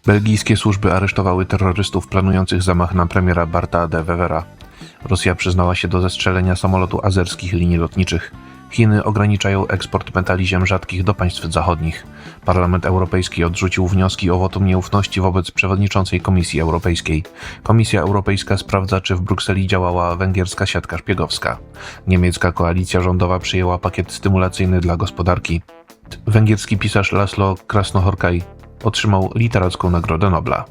Belgijskie służby aresztowały terrorystów planujących zamach na premiera Barta de Wevera. Rosja przyznała się do zestrzelenia samolotu azerskich linii lotniczych. Chiny ograniczają eksport metali ziem rzadkich do państw zachodnich. Parlament Europejski odrzucił wnioski o wotum nieufności wobec przewodniczącej Komisji Europejskiej. Komisja Europejska sprawdza, czy w Brukseli działała węgierska siatka szpiegowska. Niemiecka koalicja rządowa przyjęła pakiet stymulacyjny dla gospodarki. Węgierski pisarz Laszlo Krasnohorkai otrzymał literacką Nagrodę Nobla.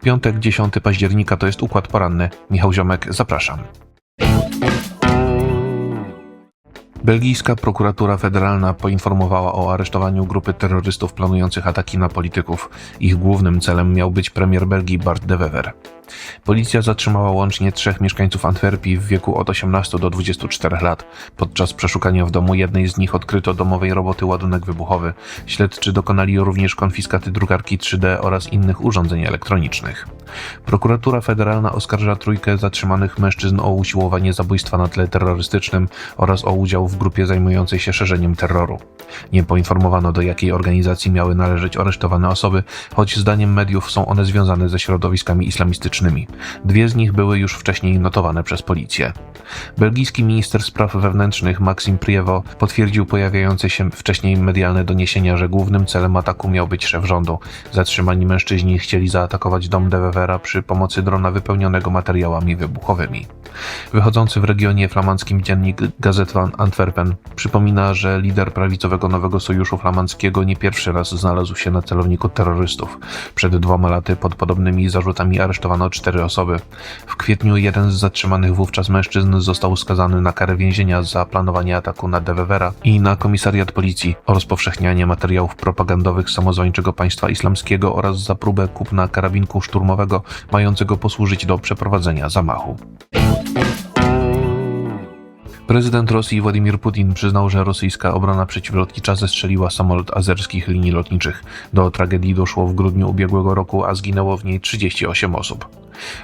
Piątek, 10 października to jest układ poranny. Michał Ziomek, zapraszam. Belgijska prokuratura federalna poinformowała o aresztowaniu grupy terrorystów planujących ataki na polityków. Ich głównym celem miał być premier Belgii Bart de Wever. Policja zatrzymała łącznie 3 mieszkańców Antwerpii w wieku od 18 do 24 lat. Podczas przeszukania w domu jednej z nich odkryto domowej roboty ładunek wybuchowy. Śledczy dokonali również konfiskaty drukarki 3D oraz innych urządzeń elektronicznych. Prokuratura federalna oskarża 3 zatrzymanych mężczyzn o usiłowanie zabójstwa na tle terrorystycznym oraz o udział w grupie zajmującej się szerzeniem terroru. Nie poinformowano, do jakiej organizacji miały należeć aresztowane osoby, choć zdaniem mediów są one związane ze środowiskami islamistycznymi. 2 z nich były już wcześniej notowane przez policję. Belgijski minister spraw wewnętrznych Maxime Prevot potwierdził pojawiające się wcześniej medialne doniesienia, że głównym celem ataku miał być szef rządu. Zatrzymani mężczyźni chcieli zaatakować dom de Wevera przy pomocy drona wypełnionego materiałami wybuchowymi. Wychodzący w regionie flamandzkim dziennik Gazet van Antwerpen przypomina, że lider prawicowego Nowego Sojuszu Flamandzkiego nie pierwszy raz znalazł się na celowniku terrorystów. Przed 2 laty pod podobnymi zarzutami aresztowano 4 osoby. W kwietniu jeden z zatrzymanych wówczas mężczyzn został skazany na karę więzienia za planowanie ataku na de Wevera i na komisariat policji o rozpowszechnianie materiałów propagandowych samozwańczego państwa islamskiego oraz za próbę kupna karabinku szturmowego mającego posłużyć do przeprowadzenia zamachu. Prezydent Rosji Władimir Putin przyznał, że rosyjska obrona przeciwlotnicza zestrzeliła samolot azerskich linii lotniczych. Do tragedii doszło w grudniu ubiegłego roku, a zginęło w niej 38 osób.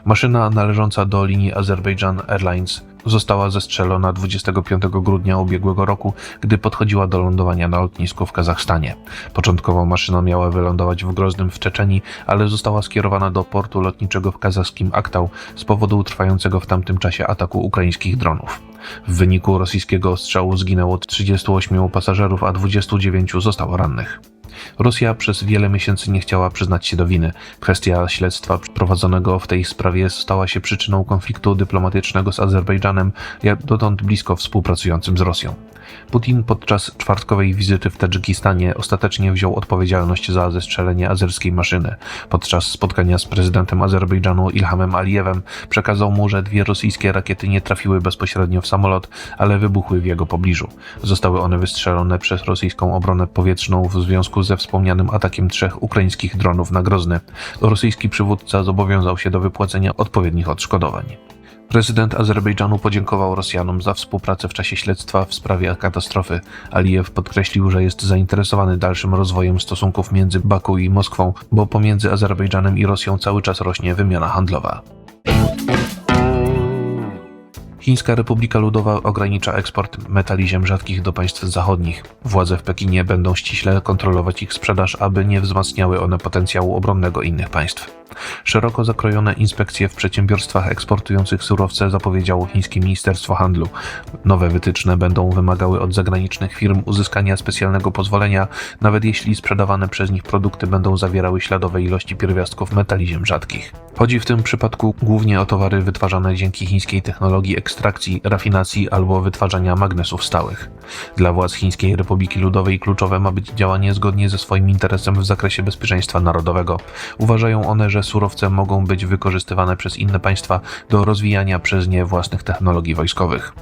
Maszyna należąca do linii Azerbaijan Airlines została zestrzelona 25 grudnia ubiegłego roku, gdy podchodziła do lądowania na lotnisku w Kazachstanie. Początkowo maszyna miała wylądować w Groznym w Czeczenii, ale została skierowana do portu lotniczego w kazachskim Aktau z powodu trwającego w tamtym czasie ataku ukraińskich dronów. W wyniku rosyjskiego ostrzału zginęło 38 pasażerów, a 29 zostało rannych. Rosja przez wiele miesięcy nie chciała przyznać się do winy. Kwestia śledztwa prowadzonego w tej sprawie stała się przyczyną konfliktu dyplomatycznego z Azerbejdżanem, jak dotąd blisko współpracującym z Rosją. Putin podczas czwartkowej wizyty w Tadżykistanie ostatecznie wziął odpowiedzialność za zestrzelenie azerskiej maszyny. Podczas spotkania z prezydentem Azerbejdżanu Ilhamem Alijewem przekazał mu, że 2 rosyjskie rakiety nie trafiły bezpośrednio w samolot, ale wybuchły w jego pobliżu. Zostały one wystrzelone przez rosyjską obronę powietrzną w związku ze wspomnianym atakiem 3 ukraińskich dronów na Grozny. Rosyjski przywódca zobowiązał się do wypłacenia odpowiednich odszkodowań. Prezydent Azerbejdżanu podziękował Rosjanom za współpracę w czasie śledztwa w sprawie katastrofy. Alijew podkreślił, że jest zainteresowany dalszym rozwojem stosunków między Baku i Moskwą, bo pomiędzy Azerbejdżanem i Rosją cały czas rośnie wymiana handlowa. Chińska Republika Ludowa ogranicza eksport metali ziem rzadkich do państw zachodnich. Władze w Pekinie będą ściśle kontrolować ich sprzedaż, aby nie wzmacniały one potencjału obronnego innych państw. Szeroko zakrojone inspekcje w przedsiębiorstwach eksportujących surowce zapowiedziało chińskie Ministerstwo Handlu. Nowe wytyczne będą wymagały od zagranicznych firm uzyskania specjalnego pozwolenia, nawet jeśli sprzedawane przez nich produkty będą zawierały śladowe ilości pierwiastków metali ziem rzadkich. Chodzi w tym przypadku głównie o towary wytwarzane dzięki chińskiej technologii ekstrakcji, rafinacji albo wytwarzania magnesów stałych. Dla władz Chińskiej Republiki Ludowej kluczowe ma być działanie zgodnie ze swoim interesem w zakresie bezpieczeństwa narodowego. Uważają one, że surowce mogą być wykorzystywane przez inne państwa do rozwijania przez nie własnych technologii wojskowych.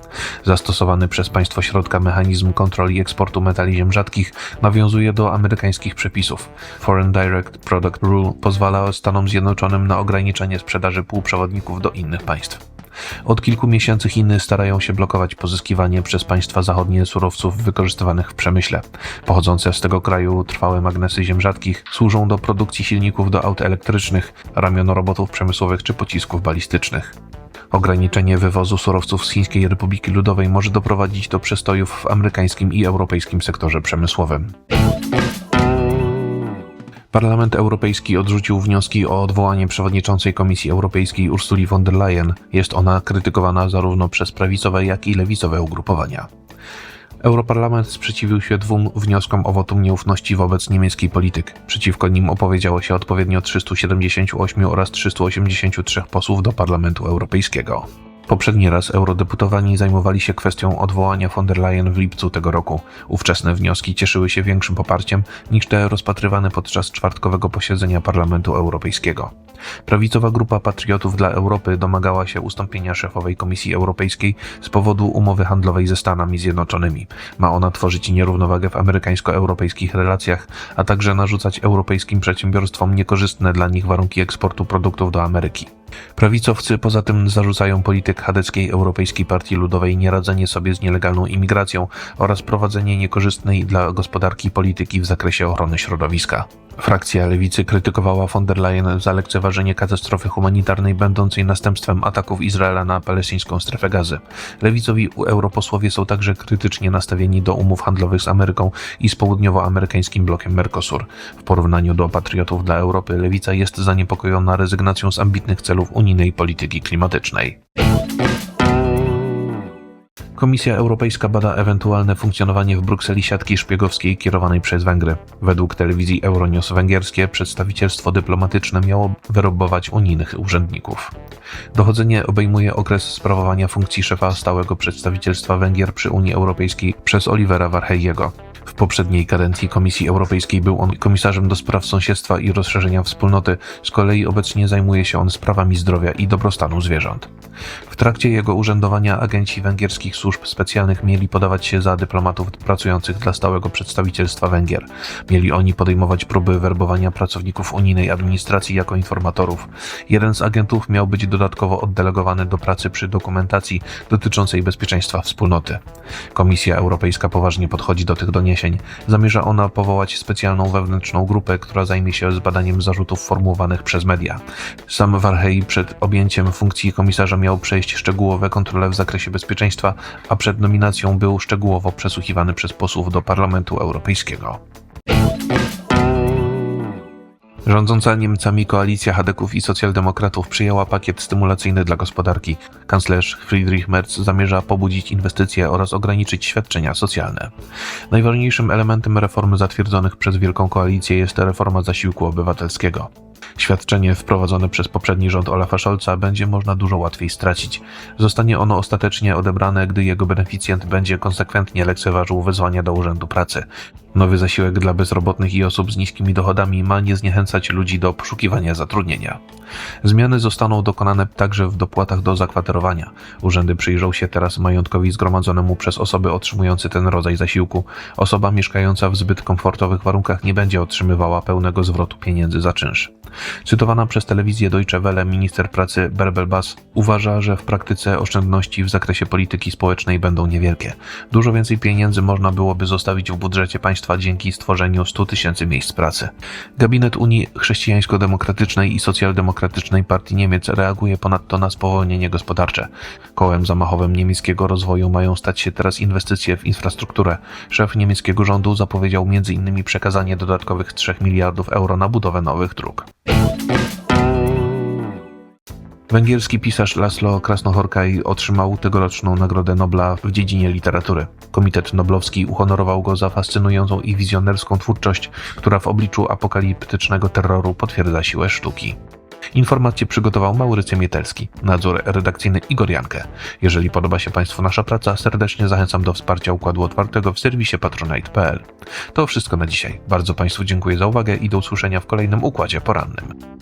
Zastosowany przez państwo środka mechanizm kontroli eksportu metali ziem rzadkich nawiązuje do amerykańskich przepisów. Foreign Direct Product Rule pozwala Stanom Zjednoczonym na ograniczenie sprzedaży półprzewodników do innych państw. Od kilku miesięcy Chiny starają się blokować pozyskiwanie przez państwa zachodnie surowców wykorzystywanych w przemyśle. Pochodzące z tego kraju trwałe magnesy ziem rzadkich służą do produkcji silników do aut elektrycznych, ramionorobotów przemysłowych czy pocisków balistycznych. Ograniczenie wywozu surowców z Chińskiej Republiki Ludowej może doprowadzić do przestojów w amerykańskim i europejskim sektorze przemysłowym. Parlament Europejski odrzucił wnioski o odwołanie przewodniczącej Komisji Europejskiej Ursuli von der Leyen. Jest ona krytykowana zarówno przez prawicowe, jak i lewicowe ugrupowania. Europarlament sprzeciwił się 2 wnioskom o wotum nieufności wobec niemieckiej polityk. Przeciwko nim opowiedziało się odpowiednio 378 oraz 383 posłów do Parlamentu Europejskiego. Poprzedni raz eurodeputowani zajmowali się kwestią odwołania von der Leyen w lipcu tego roku. Ówczesne wnioski cieszyły się większym poparciem niż te rozpatrywane podczas czwartkowego posiedzenia Parlamentu Europejskiego. Prawicowa grupa Patriotów dla Europy domagała się ustąpienia szefowej Komisji Europejskiej z powodu umowy handlowej ze Stanami Zjednoczonymi. Ma ona tworzyć nierównowagę w amerykańsko-europejskich relacjach, a także narzucać europejskim przedsiębiorstwom niekorzystne dla nich warunki eksportu produktów do Ameryki. Prawicowcy poza tym zarzucają polityk chadeckiej Europejskiej Partii Ludowej nieradzenie sobie z nielegalną imigracją oraz prowadzenie niekorzystnej dla gospodarki polityki w zakresie ochrony środowiska. Frakcja lewicy krytykowała von der Leyen za lekceważenie katastrofy humanitarnej będącej następstwem ataków Izraela na palestyńską strefę gazy. Lewicowi europosłowie są także krytycznie nastawieni do umów handlowych z Ameryką i z południowoamerykańskim blokiem Mercosur. W porównaniu do Patriotów dla Europy lewica jest zaniepokojona rezygnacją z ambitnych celów unijnej polityki klimatycznej. Komisja Europejska bada ewentualne funkcjonowanie w Brukseli siatki szpiegowskiej kierowanej przez Węgry. Według telewizji Euronews węgierskie przedstawicielstwo dyplomatyczne miało werbować unijnych urzędników. Dochodzenie obejmuje okres sprawowania funkcji szefa stałego przedstawicielstwa Węgier przy Unii Europejskiej przez Olivera Varheyego. W poprzedniej kadencji Komisji Europejskiej był on komisarzem do spraw sąsiedztwa i rozszerzenia wspólnoty, z kolei obecnie zajmuje się on sprawami zdrowia i dobrostanu zwierząt. W trakcie jego urzędowania agenci węgierskich służb specjalnych mieli podawać się za dyplomatów pracujących dla stałego przedstawicielstwa Węgier. Mieli oni podejmować próby werbowania pracowników unijnej administracji jako informatorów. Jeden z agentów miał być dodatkowo oddelegowany do pracy przy dokumentacji dotyczącej bezpieczeństwa wspólnoty. Komisja Europejska poważnie podchodzi do tych doniesień. Zamierza ona powołać specjalną wewnętrzną grupę, która zajmie się zbadaniem zarzutów formułowanych przez media. Sam Varhey przed objęciem funkcji komisarza miał przejść szczegółowe kontrole w zakresie bezpieczeństwa, a przed nominacją był szczegółowo przesłuchiwany przez posłów do Parlamentu Europejskiego. Rządząca Niemcami koalicja chadeków i socjaldemokratów przyjęła pakiet stymulacyjny dla gospodarki. Kanclerz Friedrich Merz zamierza pobudzić inwestycje oraz ograniczyć świadczenia socjalne. Najważniejszym elementem reform zatwierdzonych przez Wielką Koalicję jest reforma zasiłku obywatelskiego. Świadczenie wprowadzone przez poprzedni rząd Olafa Scholza będzie można dużo łatwiej stracić. Zostanie ono ostatecznie odebrane, gdy jego beneficjent będzie konsekwentnie lekceważył wezwania do urzędu pracy. Nowy zasiłek dla bezrobotnych i osób z niskimi dochodami ma nie zniechęcać ludzi do poszukiwania zatrudnienia. Zmiany zostaną dokonane także w dopłatach do zakwaterowania. Urzędy przyjrzą się teraz majątkowi zgromadzonemu przez osoby otrzymujące ten rodzaj zasiłku. Osoba mieszkająca w zbyt komfortowych warunkach nie będzie otrzymywała pełnego zwrotu pieniędzy za czynsz. Cytowana przez telewizję Deutsche Welle minister pracy Bärbel Bas uważa, że w praktyce oszczędności w zakresie polityki społecznej będą niewielkie. Dużo więcej pieniędzy można byłoby zostawić w budżecie państwa dzięki stworzeniu 100 000 miejsc pracy. Gabinet Unii Chrześcijańsko-Demokratycznej i Socjaldemokratycznej Partii Niemiec reaguje ponadto na spowolnienie gospodarcze. Kołem zamachowym niemieckiego rozwoju mają stać się teraz inwestycje w infrastrukturę. Szef niemieckiego rządu zapowiedział m.in. przekazanie dodatkowych 3 miliardów euro na budowę nowych dróg. Węgierski pisarz Laszlo Krasznahorkai otrzymał tegoroczną Nagrodę Nobla w dziedzinie literatury. Komitet Noblowski uhonorował go za fascynującą i wizjonerską twórczość, która w obliczu apokaliptycznego terroru potwierdza siłę sztuki. Informacje przygotował Maurycy Mietelski, nadzór redakcyjny Igor Jankę. Jeżeli podoba się Państwu nasza praca, serdecznie zachęcam do wsparcia Układu Otwartego w serwisie patronite.pl. To wszystko na dzisiaj. Bardzo Państwu dziękuję za uwagę i do usłyszenia w kolejnym Układzie Porannym.